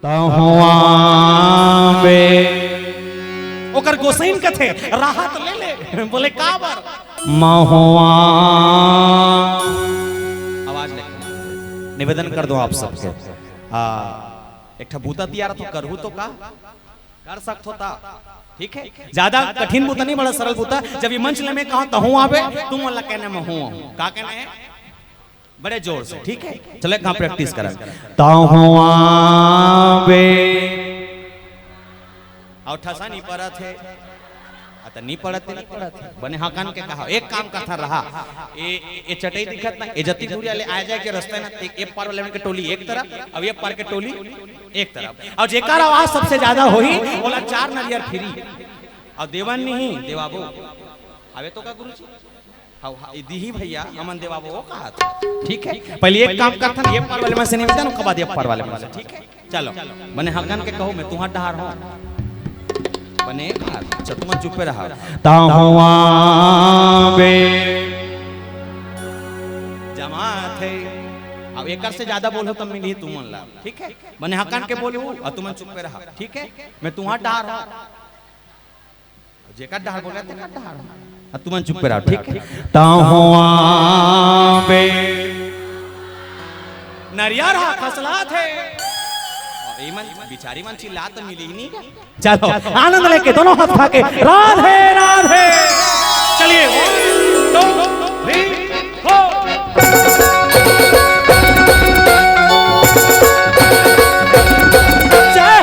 तहुआ बे ओकर गोसाइन कथे राहत ले ले बोले काबर महुआ आवाज ले निवेदन कर दो आप सबके एक ठा बूता तैयार तो करहू तो का कर सकत होता ठीक है ज्यादा कठिन बूता नहीं बड़ा सरल बूता जब ये मंच में कहा तहुआ आवे तुम वाला कहने में हूं का कहना है बड़े जोर से ठीक है चले कहां प्रैक्टिस करें तहुआ बे और ठसा नहीं पड़ा थे तो नहीं पड़ते बने हकान के कहा एक काम करता रहा ये चटई दिखत ना ए जति दूरिया ले आ जाए के रास्ते ना एक पार वाले के टोली एक तरफ अब एक पार के टोली एक तरफ और जेकर आवाज सबसे ज्यादा होई बोला 4 नरियर फ्री और देवन नहीं देवाबो आवे तो का गुरुजी हां दीही भैया अमन देवाबो वो कहा था ठीक है पहले एक काम करता एक पार वाले में से निवेदन के बाद एक पार वाले में से ठीक है चलो बने हकान के कहो मैं तुहा डहार हो बने तुम चुप रहा तहुआ बे जमा थे अब एक से ज्यादा बोलो तब मिली तुम ला ठीक है बने हकान के बोलू और तुम चुप रहा ठीक है मैं तुम्हारा डहार जेकर डहार बोला तेकर डहार और तुम चुप रहा ठीक है तहुआ बे नरियर हा खसला थे बिचारी मन चिल्ला तो मिली ही नहीं चलो आनंद लेके दोनों हाथ उठा के राधे राधे चलिए 1 2 3 4 जय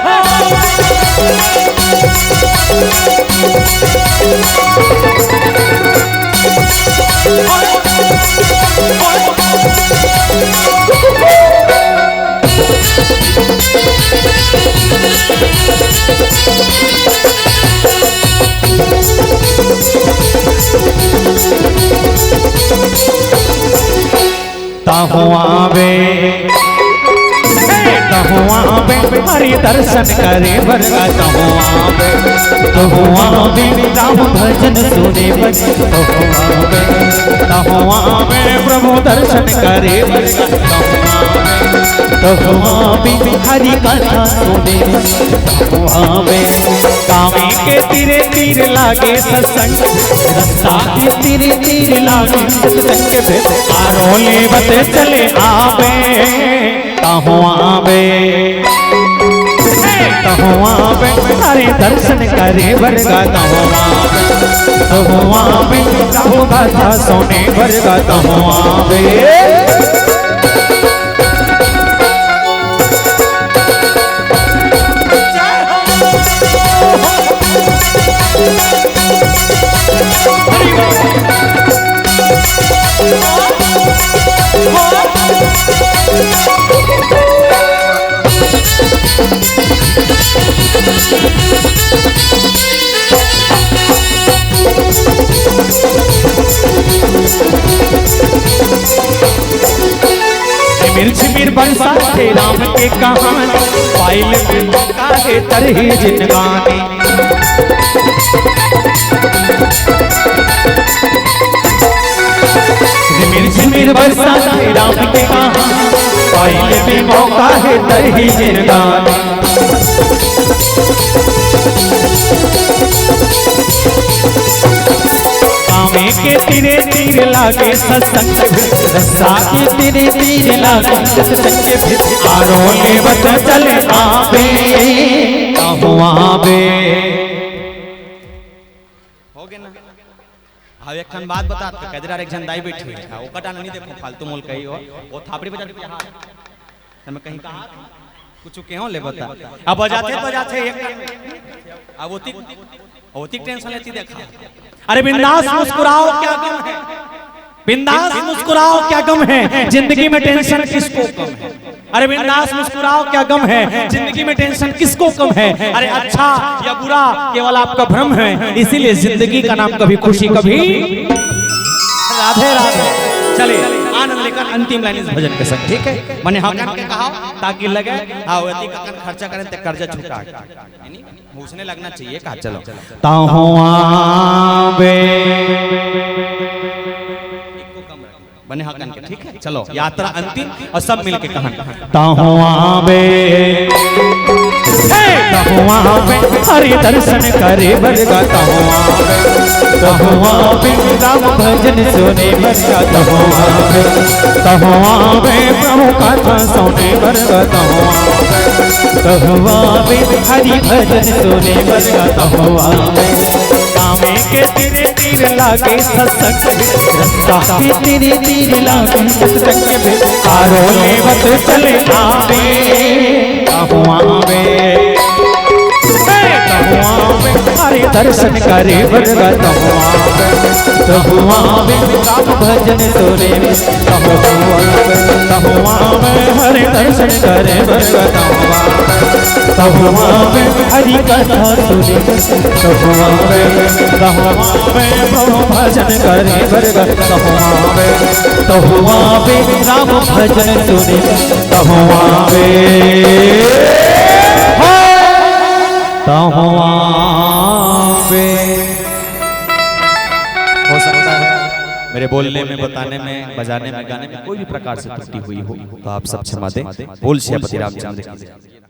तहुआ बे हरि दर्शन करे बरगा तहुआ बे राम भजन सुने तहुआ बे प्रभु दर्शन करे बरगा तहुआ बे हरि कथा सुने तहुआ बे कामी के तीरे तीर लागे सत्संग रस्ता के तीरे तीर लागे सत्संग के आरोले बते चले आवे तहुआ बे हरे दर्शन करे बरगा तहुआ बे राहु गाथा सोने बरगा तहुआ बे मिर्च बरसा थे राम के कहानी पाइल में मौका है तरही जिंदगानी मिर्च बरसा थे राम के कहानी पाइल में मौका है तरही जिंदगानी कामे के तीरे तीर लागे सत्संग रस्सा के तीरे तीर लागे सत्संग आरोले बच चले आवे तहुआ बे हो गए ना अब एक खन बात बता के कदरार एक जन दाई बैठी है ओ कटा नहीं देखो फालतू मोल कही हो वो थापड़ी बजा के हां मैं कहीं कहा कुछ क्यों ले बता अब बजाते एक अब ओती टेंशन लेती देखा अरे बिंदास मुस्कुराओ क्या गम है बिंदास मुस्कुराओ क्या गम है जिंदगी में टेंशन किसको कम है अरे बिंदास मुस्कुराओ क्या गम है जिंदगी में टेंशन किसको कम है अरे अच्छा या बुरा केवल आपका भ्रम है इसीलिए जिंदगी का नाम कभी खुशी कभी राधे राधे चलिए आनंद लेकर अंतिम लाइन इस भजन के संग ठीक है मैंने हकान के कहा ताकि लगे आवती का खर्चा करें तो कर्जा छूटा यानी पूछने लगना चाहिए कहा चलो तहुआ बे बने हकन के, ठीक है। चलो यात्रा अंतिम और सब मिलके कहन हरि दर्शन करे बरगा राम भजन सुने बरगा प्रभु कथा सुने बरगा हरि भजन सुने बरगा कामे के तेरे तीर लागे सत्संग रास्ता के तेरे तीर लागे सत्संग पे आरो लेवत चले आवे हरे दर्शन करे बरगा राम भजन सुने हरे दर्शन करे बरगा हरि कथा सुने प्रभु भजन करे बरगा राम भजन सुने हो सकता है मेरे बोलने में, बताने में, बजाने में, गाने में कोई भी प्रकार से त्रुटि हुई हो तो आप सब क्षमा दें। बोल श्री पति रामचंद्र की।